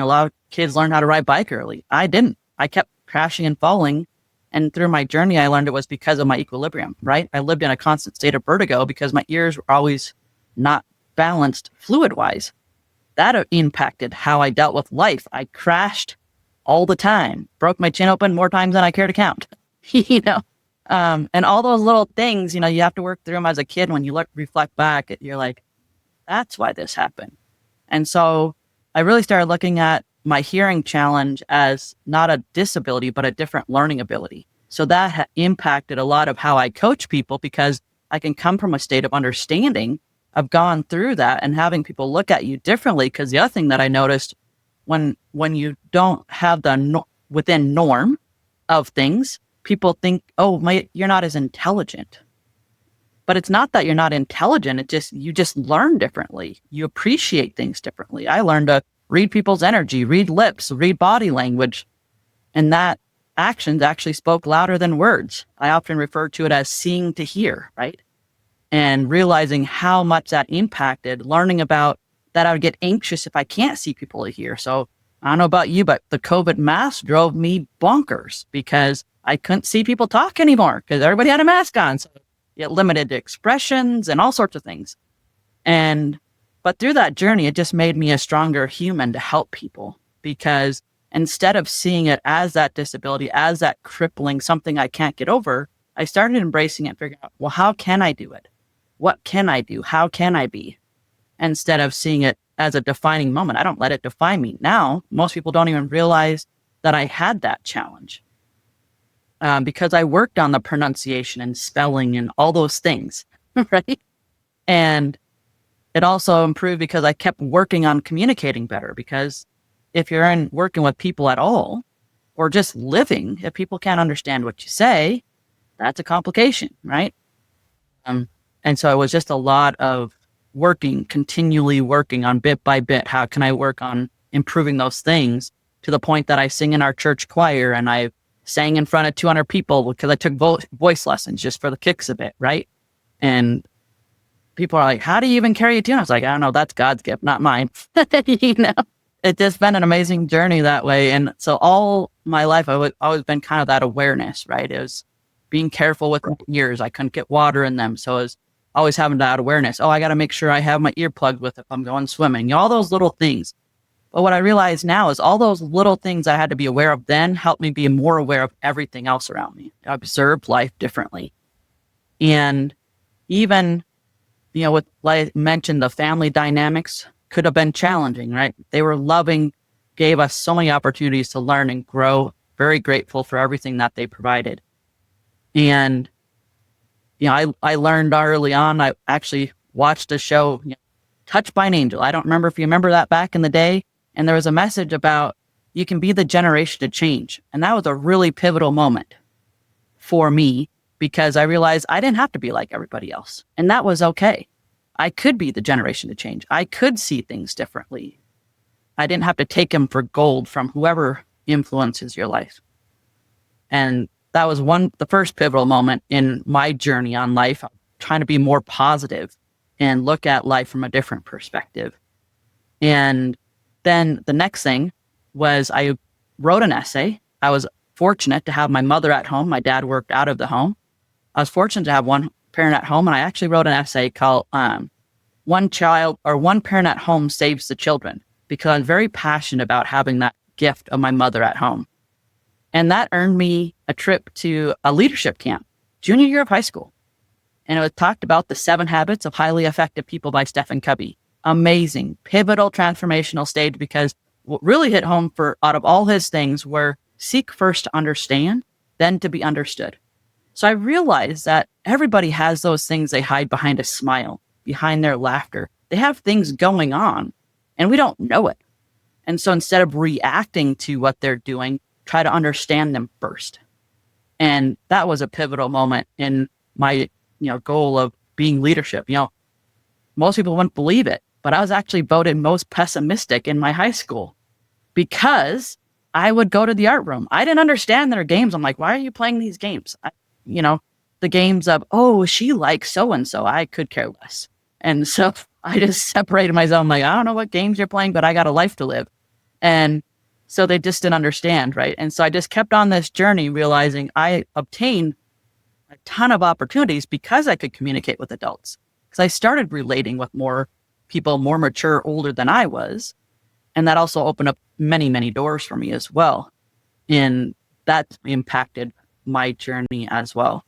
A lot of kids learn how to ride bike early. I didn't. I kept crashing and falling. And through my journey, I learned it was because of my equilibrium, right? I lived in a constant state of vertigo because my ears were always not balanced fluid wise. That impacted how I dealt with life. I crashed all the time, broke my chin open more times than I care to count, you know? And all those little things, you know, you have to work through them as a kid. When you reflect back, you're like, that's why this happened. And so I really started looking at my hearing challenge as not a disability, but a different learning ability. So that impacted a lot of how I coach people, because I can come from a state of understanding. I've gone through that and having people look at you differently. Because the other thing that I noticed, when you don't have the within norm of things, people think, oh, you're not as intelligent. But it's not that you're not intelligent. You just learn differently. You appreciate things differently. I learned to read people's energy, read lips, read body language. And that actions actually spoke louder than words. I often refer to it as seeing to hear, right? And realizing how much that impacted, learning about that I would get anxious if I can't see people to hear. So I don't know about you, but the COVID mask drove me bonkers because I couldn't see people talk anymore because everybody had a mask on. So it limited expressions and all sorts of things. But through that journey, it just made me a stronger human to help people, because instead of seeing it as that disability, as that crippling something I can't get over, I started embracing it and figuring out, well, how can I do it? What can I do? How can I be? Instead of seeing it as a defining moment. I don't let it define me. Now, most people don't even realize that I had that challenge because I worked on the pronunciation and spelling and all those things, right? And it also improved because I kept working on communicating better, because if you're working with people at all, or just living, if people can't understand what you say, that's a complication, right? And so it was just a lot of continually working on bit by bit. How can I work on improving those things, to the point that I sing in our church choir and I sang in front of 200 people because I took voice lessons just for the kicks of it, right? And people are like, how do you even carry a tune? I was like, I don't know, that's God's gift, not mine. You know, it's just been an amazing journey that way. And so all my life, I've always been kind of that awareness, right? It was being careful with my ears. I couldn't get water in them. So I was always having that awareness. Oh, I got to make sure I have my earplugs with if I'm going swimming, all those little things. But what I realize now is all those little things I had to be aware of then helped me be more aware of everything else around me. I observed life differently. And even, with, like I mentioned, the family dynamics could have been challenging, right? They were loving, gave us so many opportunities to learn and grow. Very grateful for everything that they provided. And, I learned early on, I actually watched a show, Touched by an Angel. I don't remember if you remember that back in the day. And there was a message about you can be the generation to change. And that was a really pivotal moment for me, because I realized I didn't have to be like everybody else. And that was okay. I could be the generation to change. I could see things differently. I didn't have to take them for gold from whoever influences your life. And that was the first pivotal moment in my journey on life, trying to be more positive and look at life from a different perspective. And then the next thing was I wrote an essay. I was fortunate to have my mother at home. My dad worked out of the home. I was fortunate to have one parent at home, and I actually wrote an essay called One Parent at Home Saves the Children, because I'm very passionate about having that gift of my mother at home. And that earned me a trip to a leadership camp, junior year of high school. And it was talked about the 7 Habits of Highly Effective People by Stephen Covey. Amazing, pivotal, transformational stage, because what really hit home out of all his things were seek first to understand, then to be understood. So I realized that everybody has those things they hide behind a smile, behind their laughter. They have things going on and we don't know it. And so instead of reacting to what they're doing, try to understand them first. And that was a pivotal moment in my, goal of being leadership. Most people wouldn't believe it, but I was actually voted most pessimistic in my high school because I would go to the art room. I didn't understand their games. I'm like, why are you playing these games? The games of, oh, she likes so-and-so. I could care less. And so I just separated myself. I'm like, I don't know what games you're playing, but I got a life to live. And so they just didn't understand, right? And so I just kept on this journey, realizing I obtained a ton of opportunities because I could communicate with adults. Because I started relating with more people, more mature, older than I was. And that also opened up many, many doors for me as well. And that impacted my journey as well.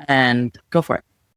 And go for it.